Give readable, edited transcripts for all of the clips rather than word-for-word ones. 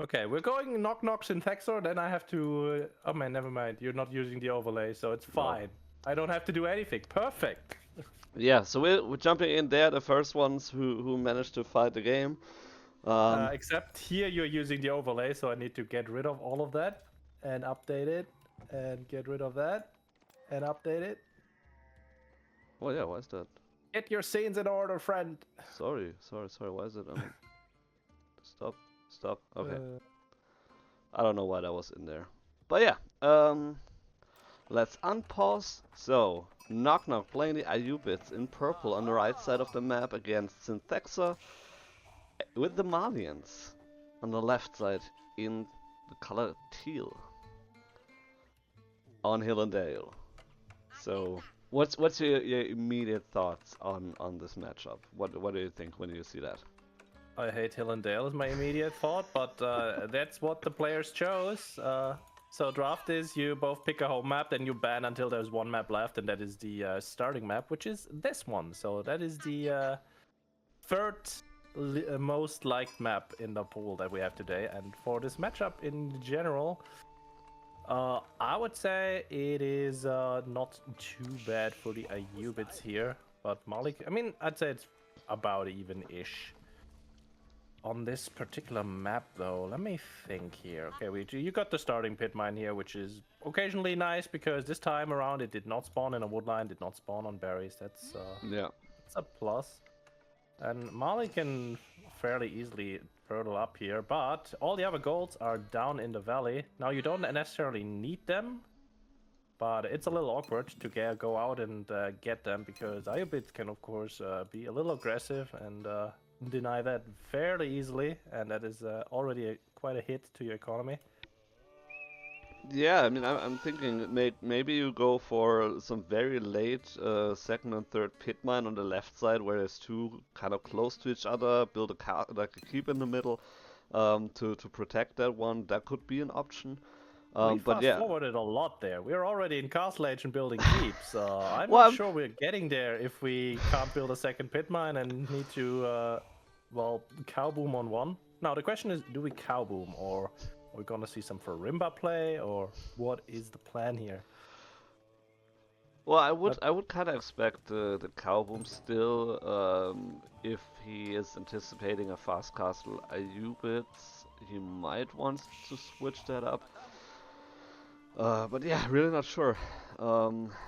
Okay, we're going KnockKnock Synthexor, then I have to... oh man, never mind. You're not using the overlay, so it's No. fine. I don't have to do anything. Perfect. Yeah, so we're jumping in there, the first ones who managed to fight the game. Except here you're using the overlay, so I need to get rid of all of that and update it and get rid of that and update it. Oh yeah, why is that? Get your scenes in order, friend. Sorry, why is it? Stop. Okay. I don't know why that was in there. But yeah, let's unpause. So, KnockKnock playing the Ayyubids in purple on the right side of the map against Synthexor with the Malians on the left side in the color teal on Hill and Dale. So, what's your immediate thoughts on this matchup? What do you think when you see that? I hate Hill and Dale is my immediate thought, but that's what the players chose. So draft is you both pick a home map, then you ban until there's one map left, and that is the starting map, which is this one. So that is the third most liked map in the pool that we have today. And for this matchup in general, I would say it is not too bad for the Ayyubids here. But Malik, I mean, I'd say it's about even-ish. On this particular map, though, let me think here. Okay, you got the starting pit mine here, which is occasionally nice because this time around it did not spawn in a woodline, did not spawn on berries. That's a plus. And Mali can fairly easily hurdle up here, but all the other golds are down in the valley. Now you don't necessarily need them, but it's a little awkward to go out and get them because Ayyubids can, of course, be a little aggressive and deny that fairly easily, and that is already quite a hit to your economy. Yeah, I mean, I'm thinking maybe you go for some very late second and third pit mine on the left side, where there's two kind of close to each other. Build like a keep in the middle to protect that one. That could be an option. We but yeah, fast-forwarded a lot there. We're already in Castle Age and building keeps. I'm well, not sure we're getting there if we can't build a second pit mine and need to, well, cow boom on one. Now the question is, do we cow boom, or are we gonna see some Farimba play, or what is the plan here? well, I would kind of expect the cow boom still. If he is anticipating a fast castle Ayyubids, he might want to switch that up. But yeah, really not sure.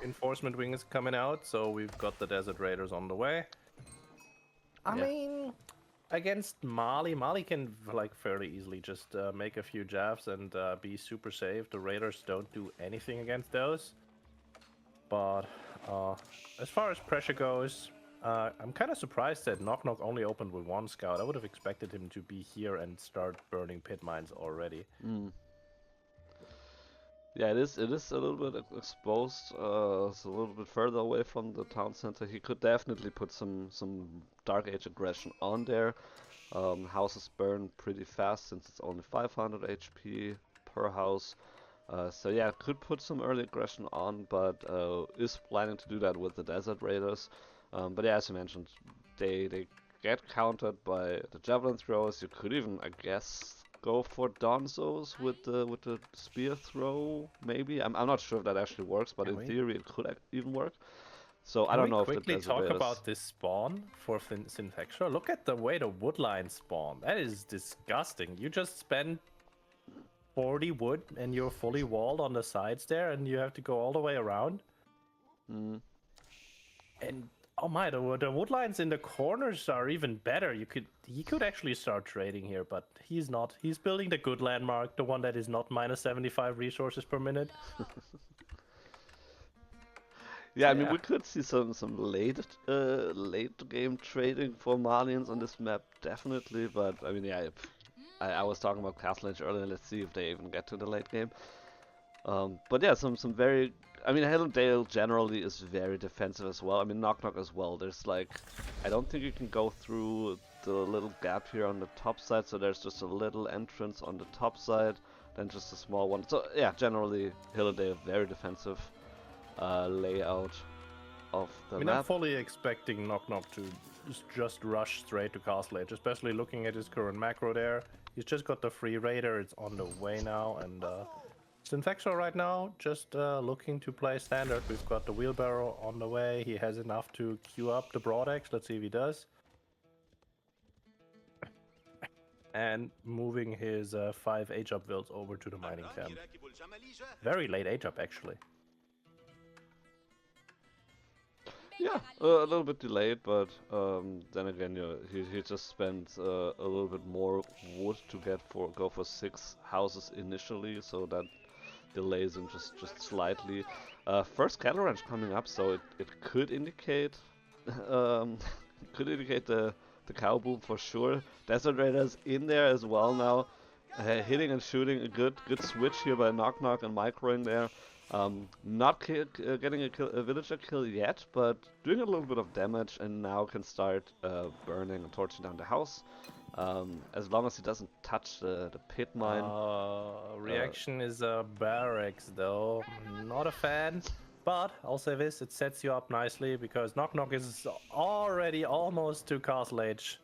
Enforcement wing is coming out, so we've got the Desert Raiders on the way. I mean, against Mali can like fairly easily just make a few jabs and be super safe. The Raiders don't do anything against those. But as far as pressure goes, I'm kind of surprised that KnockKnock only opened with one scout. I would have expected him to be here and start burning pit mines already. Yeah, it is a little bit exposed. It's a little bit further away from the town center. He could definitely put some Dark Age aggression on there. Houses burn pretty fast since it's only 500 HP per house. So yeah, could put some early aggression on, but is planning to do that with the Desert Raiders. But yeah, as you mentioned, they get countered by the Javelin throwers. You could even, I guess, go for Donzos with the spear throw, maybe. I'm not sure if that actually works, but in theory it could even work. So I don't know if the quickly Desert talk Raiders... about this spawn for Synthexor. Look at the way the woodline spawn. That is disgusting. You just spend 40 wood and you're fully walled on the sides there, and you have to go all the way around. And oh my, the woodlines in the corners are even better. He could actually start trading here, but he's not. He's building the good landmark, the one that is not minus 75 resources per minute. Yeah, I mean, we could see some late game trading for Malians on this map, definitely. But I mean, yeah, I was talking about Castle Age earlier. Let's see if they even get to the late game. But yeah, some very... I mean, Hill and Dale generally is very defensive as well. I mean, KnockKnock as well. There's like... I don't think you can go through the little gap here on the top side, so there's just a little entrance on the top side, then just a small one. So yeah, generally, Hill and Dale very defensive layout of the map. I'm fully expecting KnockKnock to just rush straight to Castle Age, especially looking at his current macro there. He's just got the free raider. It's on the way now, and Synthexor right now just looking to play standard. We've got the wheelbarrow on the way. He has enough to queue up the broad axe. Let's see if he does. And moving his 5 H-up builds over to the mining camp. Very late H-up actually. Yeah, a little bit delayed, but then again, he just spent a little bit more wood to go for 6 houses initially, so that delays him just slightly. First cattle ranch coming up, so it could indicate the cow boom for sure. Desert Raiders in there as well now, hitting and shooting a good switch here by KnockKnock and microing there. Not getting a villager kill yet, but doing a little bit of damage, and now can start burning and torching down the house. As long as he doesn't touch the pit mine. Reaction is barracks though. Not a fan, but I'll say this: it sets you up nicely because KnockKnock is already almost to Castle Age.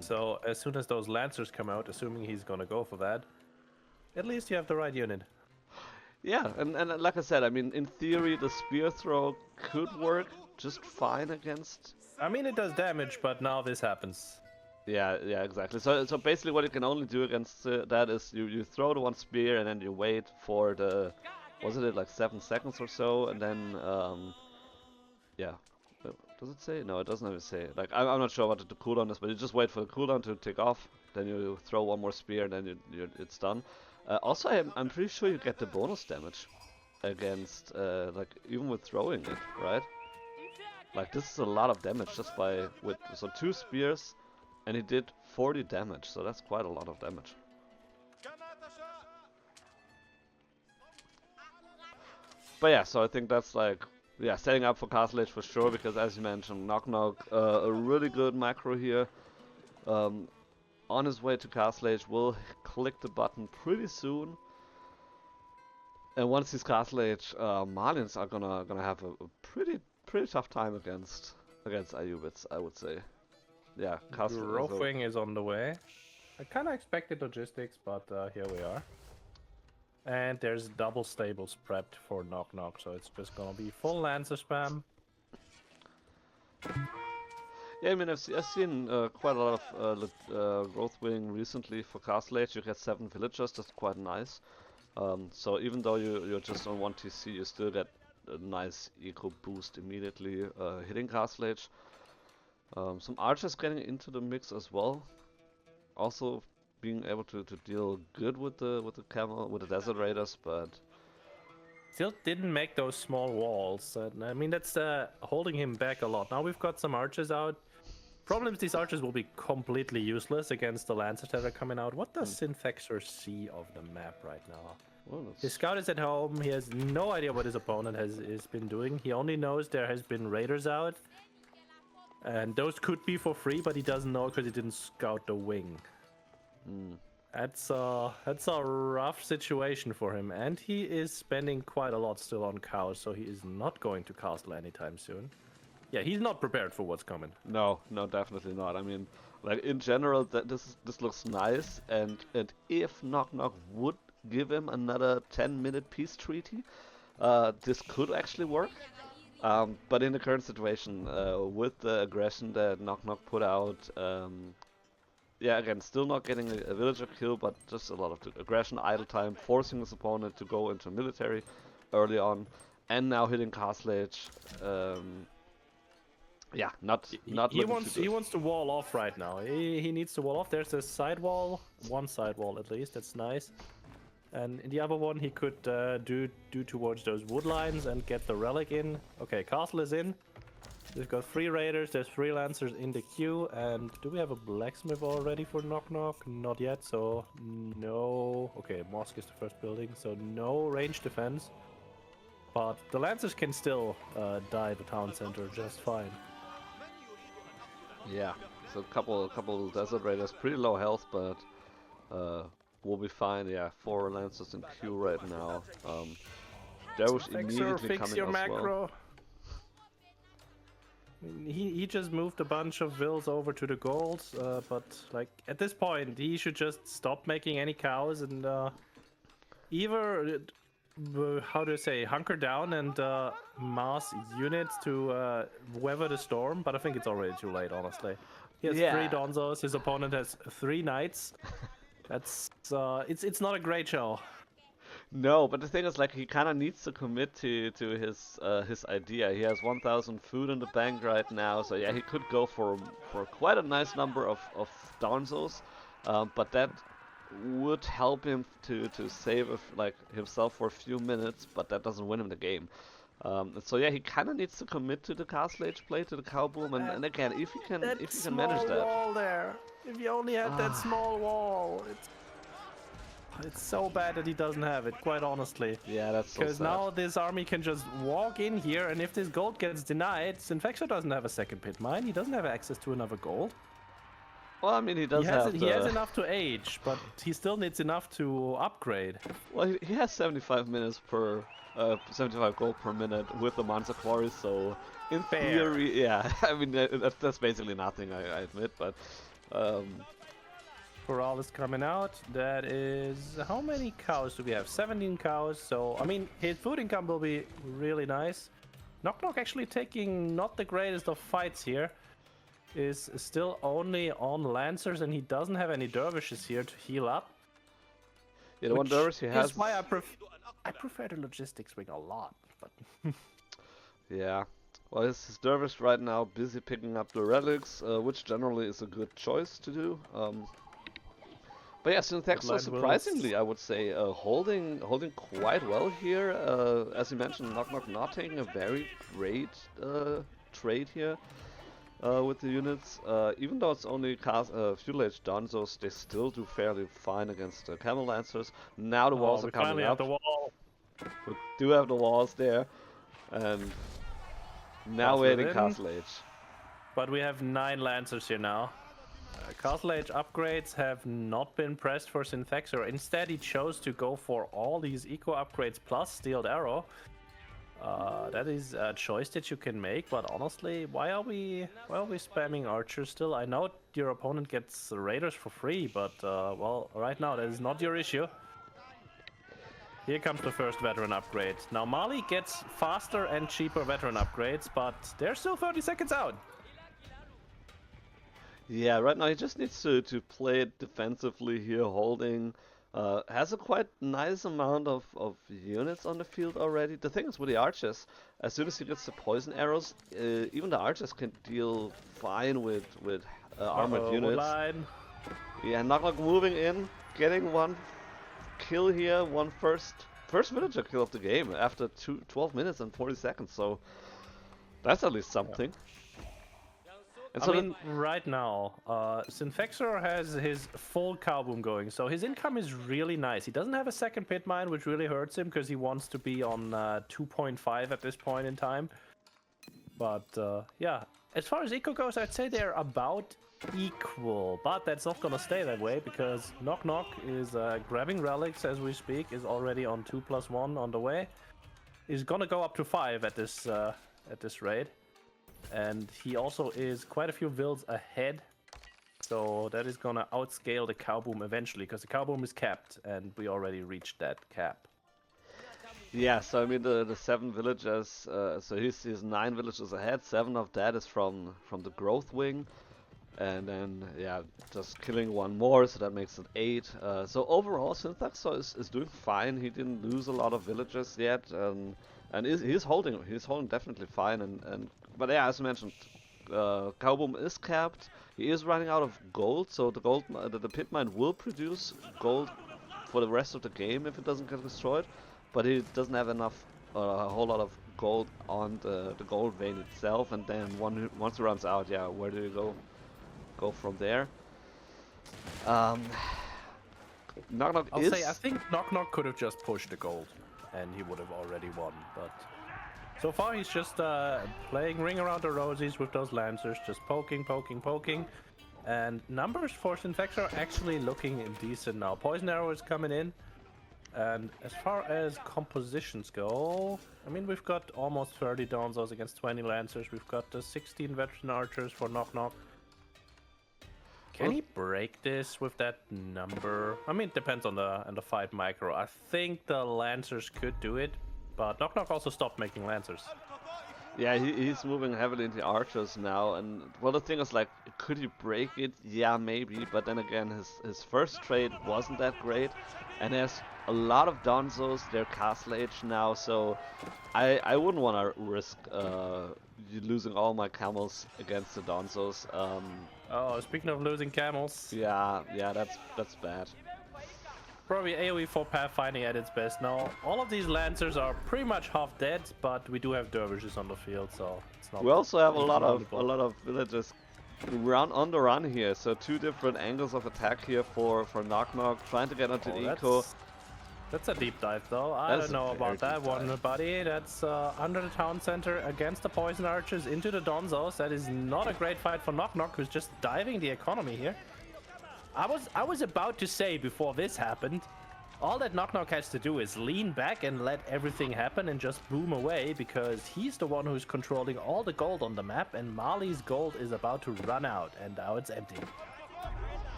So as soon as those lancers come out, assuming he's gonna go for that, at least you have the right unit. Yeah, and like I said, I mean, in theory, the spear throw could work just fine against. I mean, it does damage, but now this happens. Yeah, exactly. So basically, what you can only do against that is you throw the one spear and then you wait for the, wasn't it like 7 seconds or so, and then yeah. Does it say? No, it doesn't even say. Like I'm not sure what the cooldown is, but you just wait for the cooldown to tick off, then you throw one more spear, and then it's done. Also, I'm pretty sure you get the bonus damage against, like, even with throwing it, right? Like, this is a lot of damage just so 2 spears, and he did 40 damage, so that's quite a lot of damage. But yeah, so I think that's like, yeah, setting up for Castle Age for sure, because as you mentioned, KnockKnock, a really good macro here. On his way to Castle Age, will click the button pretty soon. And once he's Castle Age, Malians are gonna have a pretty tough time against Ayyubids, I would say. Yeah, Growthwing is on the way. I kind of expected logistics, but here we are. And there's double stables prepped for KnockKnock, so it's just gonna be full Lancer spam. Yeah, I mean, I've seen quite a lot of Growthwing recently for Castle Age. You get 7 villagers, that's quite nice. So even though you're just on 1 TC, you still get a nice eco boost immediately hitting Castle Age. Some archers getting into the mix as well. Also being able to deal good with the Desert Raiders, but still didn't make those small walls. I mean, that's holding him back a lot. Now we've got some archers out. Problem is these archers will be completely useless against the lancers that are coming out. What does Synthexor see of the map right now? well, His scout is at home. He has no idea what his opponent has been doing. He only knows there has been raiders out. And those could be for free, but he doesn't know because he didn't scout the wing. That's a rough situation for him. And he is spending quite a lot still on cows, so he is not going to castle anytime soon. Yeah, he's not prepared for what's coming. No, definitely not. I mean, like in general, this looks nice, and if KnockKnock would give him another 10-minute peace treaty, this could actually work. But in the current situation, with the aggression that KnockKnock put out, yeah, again, still not getting a villager kill, but just a lot of aggression, idle time, forcing his opponent to go into military early on, and now hitting Castle Age. Yeah, not he wants to wall off right now. He needs to wall off. There's a side wall, one side wall at least. That's nice. And in the other one, he could do towards those wood lines and get the relic in. Okay, castle is in. We've got 3 raiders. There's 3 lancers in the queue. And do we have a blacksmith already for KnockKnock? Not yet. So no. Okay, mosque is the first building. So no range defense. But the lancers can still die the town center just fine. Yeah, so a couple desert raiders, pretty low health, but we'll be fine. Yeah, 4 lancers in queue right now. Darush immediately fix coming your as macro. well. He just moved a bunch of vills over to the gold, but like at this point he should just stop making any cows and either how do I say, hunker down and mass units to weather the storm. But I think it's already too late, honestly. He has 3 Donzos. His opponent has 3 knights. That's it's not a great show. No, but the thing is, like, he kind of needs to commit to his idea. He has 1,000 food in the bank right now, so yeah, he could go for quite a nice number of Donzos, but that would help him to save like himself for a few minutes, but that doesn't win him the game. So yeah, he kind of needs to commit to the castle age play, to the cow boom, and again, if you can manage that. Wall there. If you only had that small wall, it's so bad that he doesn't have it, quite honestly. Yeah, that's so sad. Because now this army can just walk in here, and if this gold gets denied, Synthexor doesn't have a second pit mine. He doesn't have access to another gold. Well, I mean, he does He has enough to age, but he still needs enough to upgrade. Well, he has 75 minutes per 75 gold per minute with the Monster Quarry, so in theory, yeah. I mean, that's basically nothing, I admit, but. Corral is coming out. That is, how many cows do we have? 17 cows. So I mean, his food income will be really nice. KnockKnock actually taking not the greatest of fights here. Is still only on Lancers, and he doesn't have any dervishes here to heal up. Yeah, the one dervish he has. That's why I prefer the logistics wing a lot. But yeah. Well, his dervish right now busy picking up the relics, which generally is a good choice to do. But yeah, Synthexor surprisingly, I would say, holding quite well here. As you mentioned, KnockKnock not taking a very great trade here with the units. Even though it's only feudal age Donzos, they still do fairly fine against the Camel Lancers. Now the walls are coming up. Have the wall. We do have the walls there, and now waiting Castle Age. But we have 9 Lancers here now. Castle Age upgrades have not been pressed for Synthexor. Instead, he chose to go for all these eco upgrades plus Steeled Arrow. That is a choice that you can make, but honestly, why are we spamming archers still? I know your opponent gets raiders for free, but well, right now that is not your issue. Here comes the first veteran upgrade. Now Mali gets faster and cheaper veteran upgrades, but they're still 30 seconds out. Yeah, right now he just needs to play it defensively here, holding. Has a quite nice amount of units on the field already. The thing is with the archers, as soon as he gets the poison arrows, even the archers can deal fine with armored units. Line. Yeah, KnockKnock moving in, getting one kill here, one first villager kill of the game after 12 minutes and 40 seconds, so that's at least something. And so I mean, right now, Synthexor has his full cow boom going, so his income is really nice. He doesn't have a second pit mine, which really hurts him because he wants to be on 2.5 at this point in time. But yeah, as far as eco goes, I'd say they're about equal, but that's not gonna stay that way because KnockKnock is grabbing relics as we speak, is already on 2+1 on the way. He's gonna go up to 5 at this raid. And he also is quite a few vills ahead, so that is gonna outscale the cow boom eventually, because the cow boom is capped, and we already reached that cap. Yeah, so I mean the 7 villagers, so he's 9 villagers ahead. 7 of that is from the growth wing, and then yeah, just killing 1 more, so that makes it 8. So overall, Synthexor is doing fine. He didn't lose a lot of villagers yet, and he's holding definitely fine. But yeah, as mentioned, cow boom is capped. He is running out of gold, so the pit mine will produce gold for the rest of the game if it doesn't get destroyed. But he doesn't have enough, a whole lot of gold on the gold vein itself. And then once it runs out, yeah, where do you go from there? KnockKnock I'll say I think KnockKnock could have just pushed the gold, and he would have already won, but. So far, he's just playing Ring Around the Rosies with those Lancers, just poking. And numbers for Synthexor are actually looking decent now. Poison Arrow is coming in. And as far as compositions go, I mean, we've got almost 30 Donzos against 20 Lancers. We've got the 16 Veteran Archers for KnockKnock. Can he break this with that number? I mean, it depends on the fight micro. I think the Lancers could do it, but KnockKnock also stopped making Lancers. Yeah, he's moving heavily into archers now, and well, the thing is, like, could he break it? Yeah, maybe, but then again, his first trade wasn't that great, and there's a lot of Donzos, they're castle age now, so I wouldn't want to risk losing all my camels against the Donzos. Oh, speaking of losing camels. Yeah, that's bad. Probably AoE for pathfinding at its best now. All of these Lancers are pretty much half dead, but we do have dervishes on the field, so it's not. We also have a lot of villagers on the run here, so two different angles of attack here for KnockKnock, trying to get onto the eco. That's a deep dive though. I don't know about that one, buddy. That's under the town center against the poison archers into the Donzos. That is not a great fight for KnockKnock, who's just diving the economy here. I was about to say before this happened, all that KnockKnock has to do is lean back and let everything happen and just boom away, because he's the one who's controlling all the gold on the map, and Mali's gold is about to run out, and now it's empty.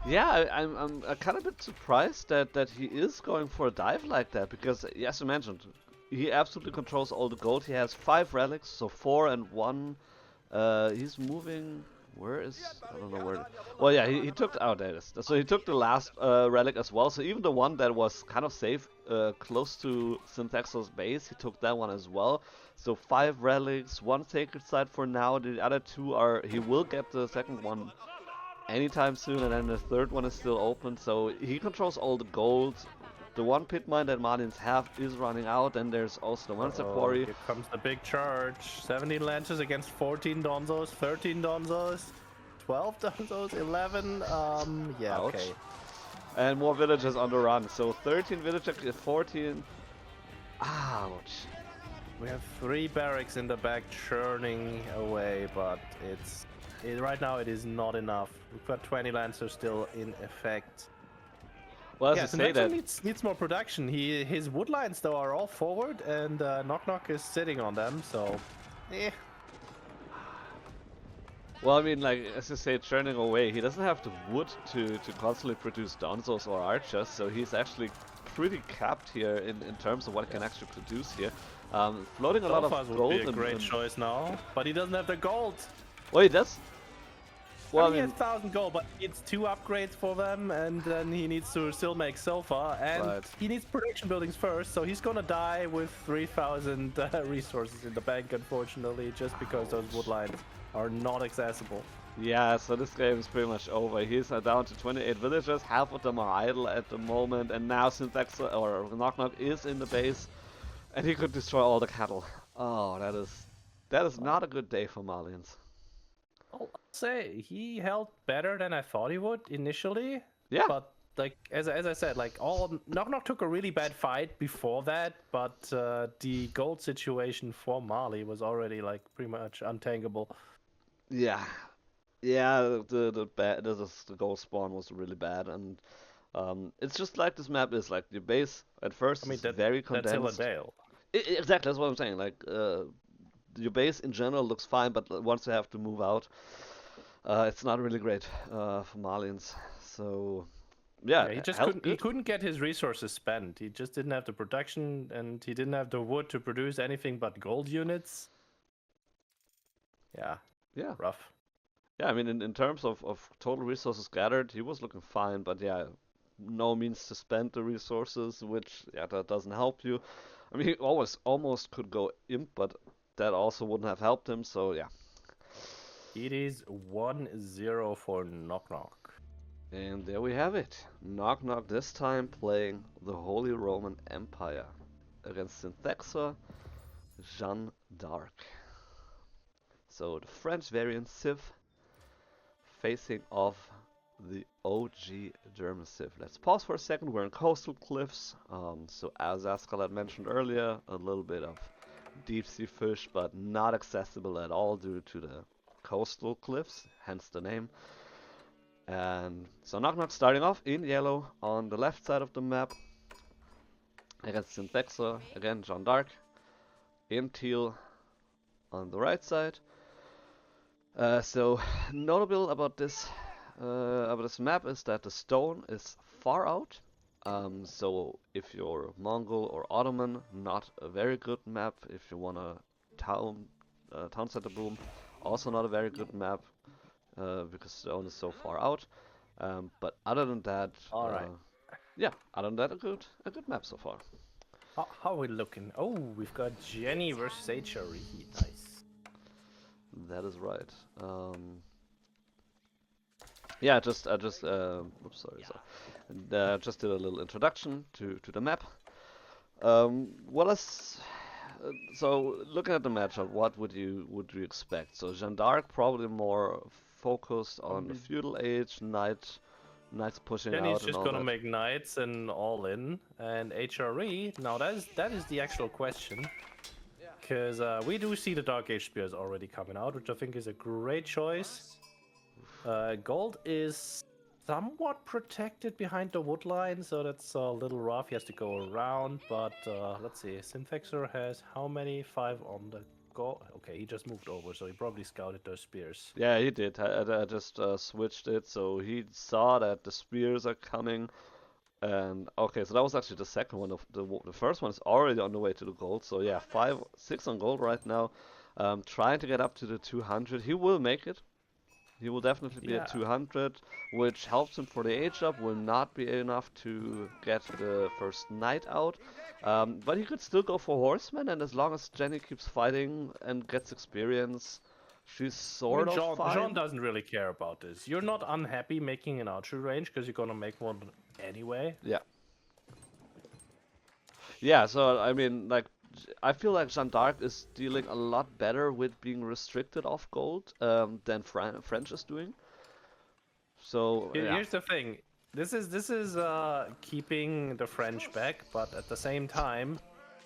Yeah, I'm kind of a bit surprised that he is going for a dive like that, because, as you mentioned, he absolutely controls all the gold. He has 5 relics, so 4 and 1. He's moving. Where is? I don't know where. Well, yeah, he took. Oh, there it is. So he took the last relic as well. So even the one that was kind of safe, close to Synthexor's base, he took that one as well. So 5 relics, 1 sacred site for now. The other 2 are. He will get the second one anytime soon, and then the third one is still open. So he controls all the gold. The one pit mine that Malians have is running out, and there's also the monster quarry. Here comes the big charge. 17 Lancers against 14 Donzos, 13 Donzos, 12 Donzos, 11. Yeah, Ouch. okay. And more villagers on the run. So 13 villagers, 14. Ouch. We have 3 barracks in the back churning away, but right now it is not enough. We've got 20 Lancers still in effect. Well, yeah, to say that needs more production. His wood lines though are all forward, and KnockKnock is sitting on them. So, Well, I mean, like, as you say, churning away, he doesn't have the wood to constantly produce Donzos or archers, so he's actually pretty capped here in terms of what he can actually produce here. Floating a lot of gold. Would be a great choice now, but he doesn't have the gold. Well, he does. Well, I mean, he has 1,000 gold, but he needs 2 upgrades for them, and then he needs to still make Sofa, and he needs production buildings first, so he's gonna die with 3,000 resources in the bank, unfortunately, just because those wood lines are not accessible. Yeah, so this game is pretty much over. He's down to 28 villagers, half of them are idle at the moment, and now Synthexor or KnockKnock is in the base, and he could destroy all the cattle. Oh, that is not a good day for Malians. I'll say he held better than I thought he would initially. Yeah. But like as I said, like KnockKnock took a really bad fight before that, but the gold situation for Mali was already like pretty much untangable. Yeah. Yeah, the gold spawn was really bad, and it's just like this map is like the base at first is very condensed. That's Hillandale. Exactly, that's what I'm saying. Like your base in general looks fine, but once you have to move out, it's not really great for Malians. So yeah, he couldn't get his resources spent. He just didn't have the production, and he didn't have the wood to produce anything but gold units. Yeah. Rough. Yeah, I mean, in terms of total resources gathered, he was looking fine, but yeah, no means to spend the resources, which that doesn't help you. I mean, he almost could go imp, but that also wouldn't have helped him, so yeah. It is 1-0 for KnockKnock. And there we have it. KnockKnock this time playing the Holy Roman Empire against Synthexor, Jeanne d'Arc. So the French variant Civ facing off the OG German Civ. Let's pause for a second. We're in coastal cliffs. So as Askell had mentioned earlier, a little bit of deep sea fish, but not accessible at all due to the coastal cliffs, hence the name. And so KnockKnock starting off in yellow on the left side of the map. against Synthexor. Again, Jeanne d'Arc in teal on the right side. So notable about this map is that the stone is far out. So if you're Mongol or Ottoman, not a very good map. If you want a town center boom, also not a very good map because stone is so far out. But other than that, All right. yeah, other than that, a good map so far. How are we looking? Oh, we've got Jeanne versus HRE. Nice. That is right. Yeah, oops, sorry. Just did a little introduction to the map. So looking at the matchup, what would you expect? So Jeanne d'Arc probably more focused on the feudal age, knights pushing Jeanne's out and just all gonna that. make knights and all in, and HRE. Now that is the actual question, because we do see the Dark Age spears already coming out, which I think is a great choice. Gold is somewhat protected behind the wood line, so that's a little rough. He has to go around, but let's see. Synthexor has how many? 5 on the go. Okay, he just moved over, so he probably scouted those spears. Yeah, he did. I just switched it, so he saw that the spears are coming. And okay, so that was actually the second one. The first one is already on the way to the gold. So yeah, 6 on gold right now. Trying to get up to the 200. He will make it. He will definitely be at 200, which helps him for the age up. Will not be enough to get the first knight out. But he could still go for horseman, and as long as Jeanne keeps fighting and gets experience, she's sort of fine. Jeanne doesn't really care about this. You're not unhappy making an archery range because you're gonna make one anyway. Yeah. Yeah, so I mean, like, I feel like Jeanne d'Arc is dealing a lot better with being restricted off gold than French is doing. So yeah. Here's the thing. This is keeping the French back, but at the same time,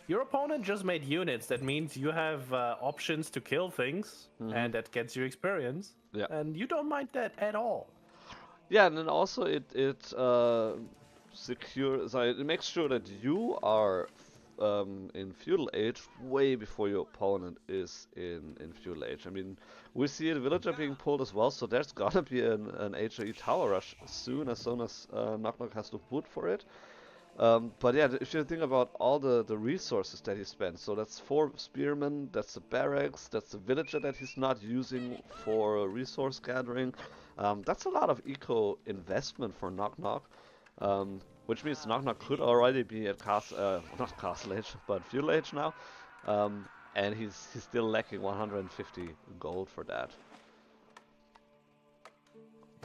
your opponent just made units. That means you have options to kill things, and that gets you experience. Yeah. And you don't mind that at all. Yeah, and then also it secures, it makes sure that you are in feudal age way before your opponent is in feudal age. I mean, we see a villager being pulled as well, so there's gonna be an HRE tower rush as soon as KnockKnock has to boot for it. But yeah, if you think about all the resources that he spends, so that's 4 spearmen, that's the barracks, that's the villager that he's not using for resource gathering. That's a lot of eco investment for KnockKnock, which means KnockKnock could already be at not castle age, but feudal age now, and he's still lacking 150 gold for that.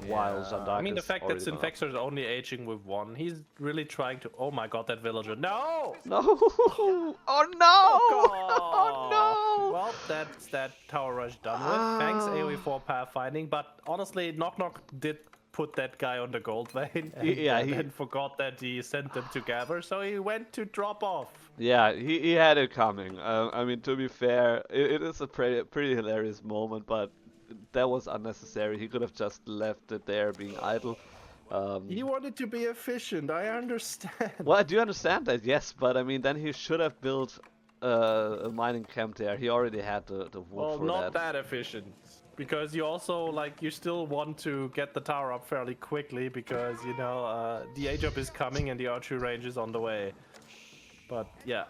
While Jeanne d'Arc I mean, the fact that Synthexor is only aging with 1, he's really trying to. Oh my god, that villager! No! No! Oh no! Oh no! Well, that's that tower rush done with. Thanks AoE4 pathfinding, but honestly, KnockKnock did put that guy on the gold vein, and then forgot that he sent them together, so he went to drop off. Yeah, he had it coming. I mean, to be fair, it is a pretty hilarious moment, but that was unnecessary. He could have just left it there being idle. He wanted to be efficient, I understand. Well, I do understand that, yes, but I mean, then he should have built a mining camp there. He already had the wood for that. Well, not that efficient. Because you also, like, you still want to get the tower up fairly quickly because, you know, the age up is coming and the archery range is on the way. But, yeah.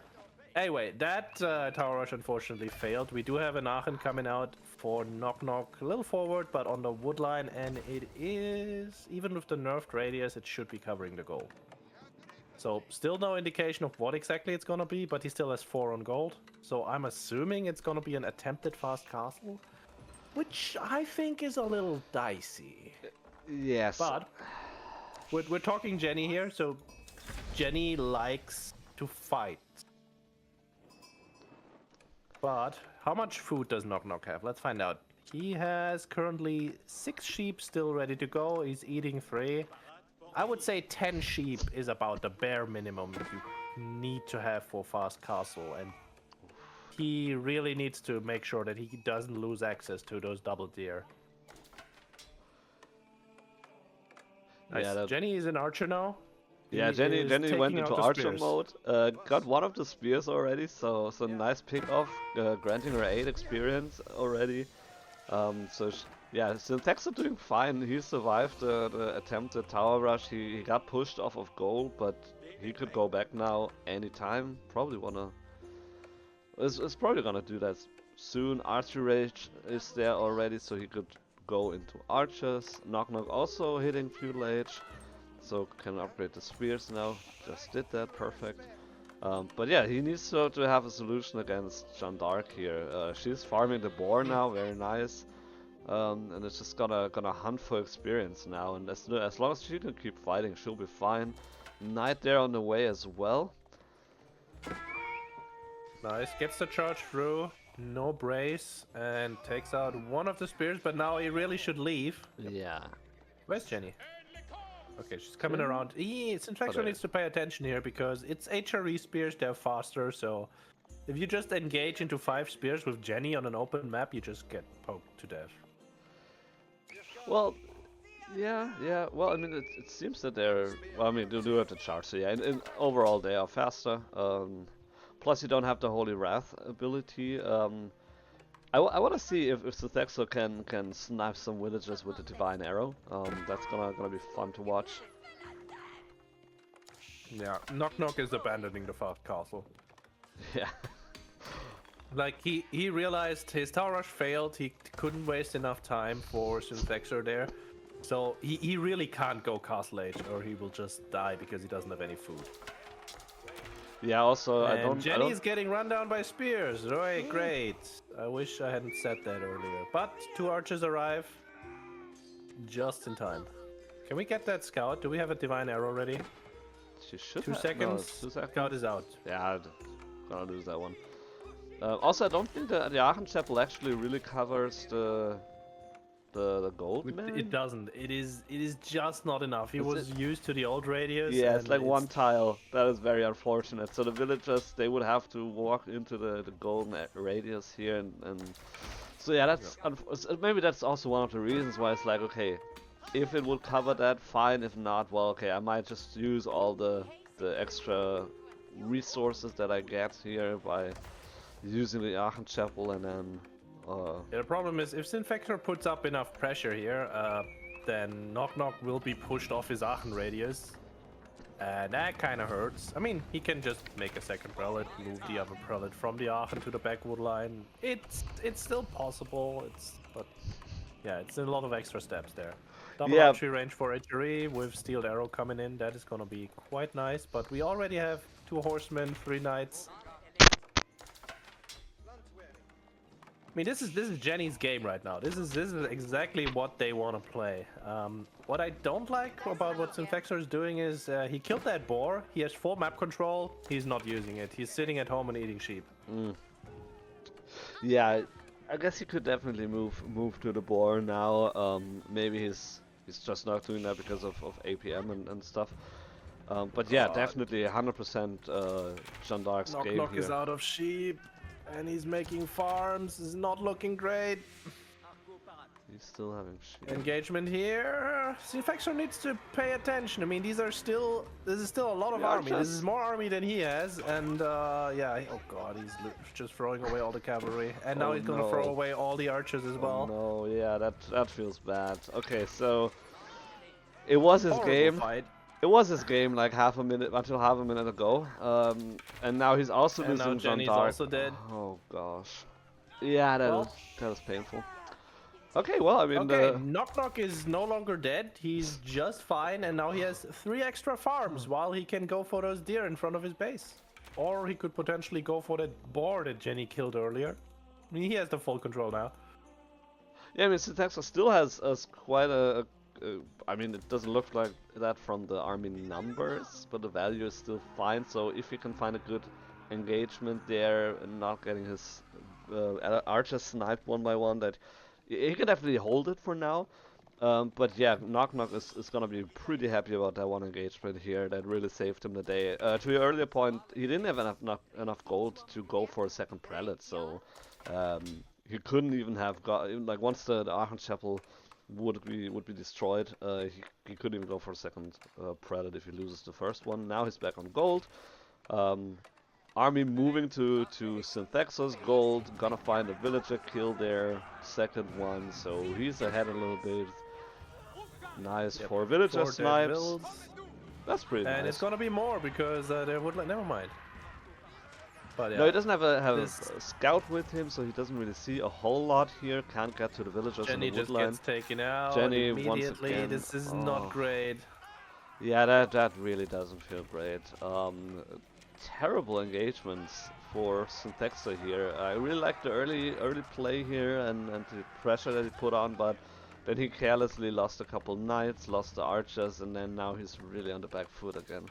Anyway, that tower rush unfortunately failed. We do have an Aachen coming out for KnockKnock a little forward, but on the wood line, and it is, even with the nerfed radius, it should be covering the goal. So, still no indication of what exactly it's gonna be, but he still has 4 on gold. So, I'm assuming it's gonna be an attempted fast castle, which I think is a little dicey. Yes. But, we're talking Jeanne here, so Jeanne likes to fight. But how much food does KnockKnock have? Let's find out. He has currently 6 sheep still ready to go. He's eating 3. I would say 10 sheep is about the bare minimum that you need to have for fast castle, and he really needs to make sure that he doesn't lose access to those double deer. Nice. Yeah, Jeanne is an archer now. Yeah, He Jenny is went taking into out the Archer spears. mode, got one of the spears already, so nice pick off, granting her 8 experience already. Yeah, Synthexor doing fine. He survived the attempted tower rush. He got pushed off of gold, but he could go back now anytime. Probably wanna is probably gonna do that soon. Archer Rage is there already, so he could go into archers. KnockKnock also hitting Feudal Age, so can upgrade the spears now. Just did that, perfect. But yeah, he needs to have a solution against Jeanne d'Arc here. She's farming the boar now, very nice. And it's just gonna hunt for experience now, and as long as she can keep fighting, she'll be fine. Knight there on the way as well. Nice. Gets the charge through. No brace. And takes out one of the spears, but now he really should leave. Yeah. Where's Jenny? Okay, she's coming around. Synthexor needs to pay attention here because it's HRE spears, they're faster, so if you just engage into 5 spears with Jenny on an open map, you just get poked to death. Well, yeah. Well, I mean, it seems that they're. Well, I mean, they do have the charge, so yeah. Overall, they are faster. Plus, you don't have the Holy Wrath ability. I want to see if Synthexor can snipe some villagers with the Divine Arrow. That's gonna be fun to watch. Yeah, KnockKnock is abandoning the fast castle. Yeah. Like, he realized his tower rush failed, he couldn't waste enough time for Synthexor there. So he really can't go Castle Age or he will just die because he doesn't have any food. Yeah, also, And Jenny's getting run down by spears. Right, great. I wish I hadn't said that earlier. But 2 archers arrive just in time. Can we get that scout? Do we have a divine arrow ready? She should 2 have. seconds. No, 2 seconds. Scout is out. Yeah, gonna lose that one. Also, I don't think the Aachen Chapel actually really covers the gold man. It doesn't. It is just not enough. He was used to the old radius. Yeah, it's like one tile. That is very unfortunate. So the villagers, they would have to walk into the golden radius here, and so yeah, that's maybe that's also one of the reasons why it's like, okay, if it would cover that, fine. If not, well, okay, I might just use all the extra resources that I get here by using the Aachen Chapel, and then Yeah, the problem is if Synthexor puts up enough pressure here, then KnockKnock will be pushed off his Aachen radius. And that kind of hurts. I mean, he can just make a second prelate, move the other prelate from the Aachen to the backwood line. It's still possible. But yeah, it's a lot of extra steps there. Double archery range for HRE with Steeled Arrow coming in. That is gonna be quite nice. But we already have 2 horsemen, 3 knights. I mean, this is Jenny's game right now. This is exactly what they want to play. What I don't like about what Synthexor is doing is he killed that boar. He has full map control. He's not using it. He's sitting at home and eating sheep. Yeah, I guess he could definitely move to the boar now. Maybe he's just not doing that because of APM and stuff. But yeah, definitely 100% Jeanne d'Arc's game here. KnockKnock is out of sheep. And he's making farms. Is not looking great. He's still having sheep. Engagement here. Synthexor needs to pay attention. I mean, this is still a lot of army. This is more army than he has. And yeah, oh god, he's just throwing away all the cavalry. And now he's gonna throw away all the archers as well. No, yeah, that feels bad. Okay, so it was his game. Fight. It was his game like half a minute ago, and now he's also losing Jeanne d'Arc. Also dead. Oh gosh, yeah, that was painful. Okay, well, I mean, KnockKnock is no longer dead. He's just fine, and now he has 3 extra farms while he can go for those deer in front of his base, or he could potentially go for that boar that Jenny killed earlier. I mean, he has the full control now. Yeah, I mean, Synthexor still has quite a. I mean, it doesn't look like that from the army numbers, but the value is still fine. So if he can find a good engagement there and not getting his archers sniped one by one, that he can definitely hold it for now. But yeah, KnockKnock is gonna be pretty happy about that one engagement here. That really saved him the day. To your earlier point, he didn't have enough gold to go for a second prelate, so he couldn't even have got, like, once the Aachen Chapel would be destroyed. He couldn't even go for a second predat if he loses the first one. Now he's back on gold. Army moving to Synthexor's gold, gonna find a villager kill there, second one, so he's ahead a little bit. Nice, Yep. 4 villager 4 dead snipes. vills. That's pretty nice. And it's gonna be more because they would never mind. But yeah. No, he doesn't have a scout with him, so he doesn't really see a whole lot here. Can't get to the villagers in the Jeanne just woodland. gets taken out Jeanne immediately. once again. This is not great. Yeah, that really doesn't feel great. Terrible engagements for Synthexor here. I really like the early play here and the pressure that he put on, but then he carelessly lost a couple knights, lost the archers, and then now he's really on the back foot again.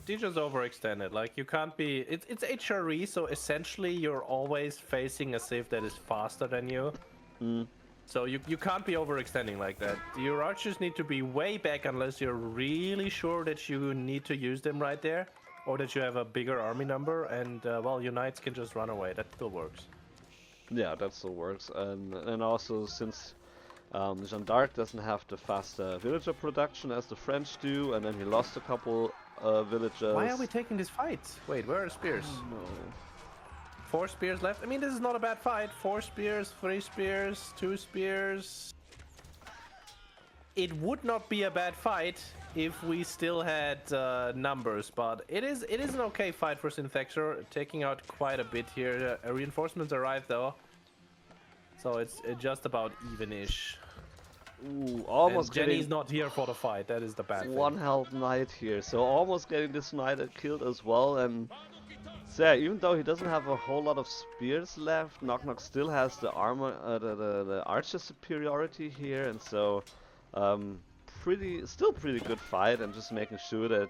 He just overextended. Like, you can't be. It's HRE, so essentially you're always facing a civ that is faster than you. So you can't be overextending like that. Your archers need to be way back unless you're really sure that you need to use them right there, or that you have a bigger army number, and well, your knights can just run away. That still works. Yeah, that still works, and also since Jeanne d'Arc doesn't have the fast villager production as the French do, and then he lost a couple villagers. Why are we taking this fight? Wait, where are the spears? No. 4 spears left. I mean, this is not a bad fight. 4 spears, 3 spears, 2 spears. It would not be a bad fight if we still had numbers, but it is an okay fight for Synthexor, taking out quite a bit here. Reinforcements arrived though, so it's just about even-ish. Ooh, almost Jenny's not here for the fight. That is the bad thing. 1 health knight here, so almost getting this knight killed as well. And so yeah, even though he doesn't have a whole lot of spears left, KnockKnock still has the armor, the archer superiority here, and so still pretty good fight, and just making sure that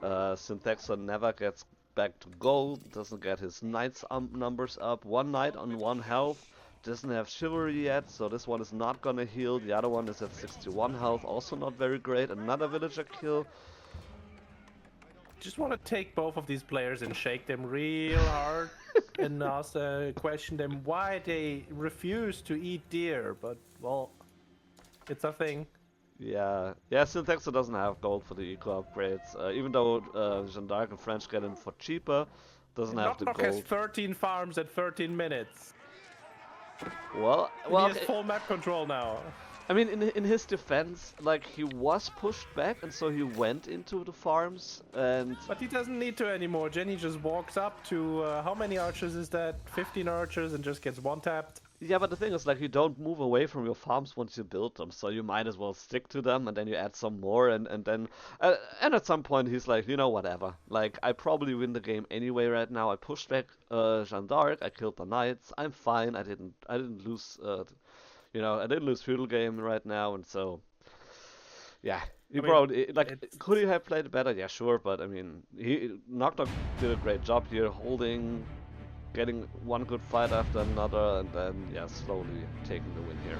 Synthexor never gets back to gold, doesn't get his knights numbers up. 1 knight on 1 health. Doesn't have chivalry yet, so this one is not gonna heal. The other one is at 61 health, also not very great. Another villager kill. Just want to take both of these players and shake them real hard and ask, question them why they refuse to eat deer. But well, it's a thing. Yeah, Synthexor doesn't have gold for the eco upgrades, even though Jeanne d'Arc and French get him for cheaper. Doesn't have the KnockKnock gold. has 13 farms at 13 minutes. Well, He has full map control now. I mean, in his defense, like, he was pushed back, and so he went into the farms, and... But he doesn't need to anymore. Jenny just walks up to, how many archers is that? 15 archers, and just gets one-tapped. Yeah, but the thing is, like, you don't move away from your farms once you build them, so you might as well stick to them, and then you add some more, and then... and at some point, he's like, you know, whatever. Like, I probably win the game anyway right now. I pushed back Jeanne d'Arc, I killed the knights, I'm fine, I didn't lose... you know, I didn't lose feudal game right now, and so... Yeah, he probably... Like, could he have played it better? Yeah, sure, but, I mean, KnockKnock did a great job here, holding... Getting one good fight after another, and then, yeah, slowly taking the win here.